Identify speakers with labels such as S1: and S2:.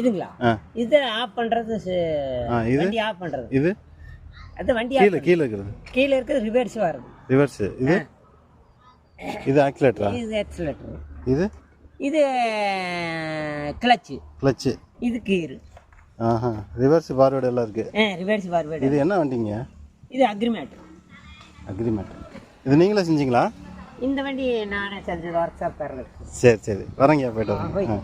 S1: இதுங்களா இது ஆஃப் பண்றது வண்டி ஆஃப் பண்றது
S2: இது
S1: அது வண்டி
S2: கீழே இருக்கிறது
S1: கீழே இருக்கிறது ரிவர்ஸ் வருது
S2: ரிவர்ஸ் இது ஆக்சிலேட்டரா
S1: இது ஆக்சிலேட்டர்
S2: இது
S1: கிளட்ச் இது கீர்
S2: ரிவர்ஸ் ஃபார்வர்ட் எல்லாம் இருக்கு
S1: ரிவர்ஸ் ஃபார்வர்ட்
S2: இது என்ன வண்டிங்க
S1: இது அக்ரிமெண்ட்
S2: இது நீங்களே செஞ்சீங்களா
S1: இந்த வண்டி நானே செஞ்சது ஒர்க் ஷாப்
S2: சரி வரேங்க போயிட்டு வரேன்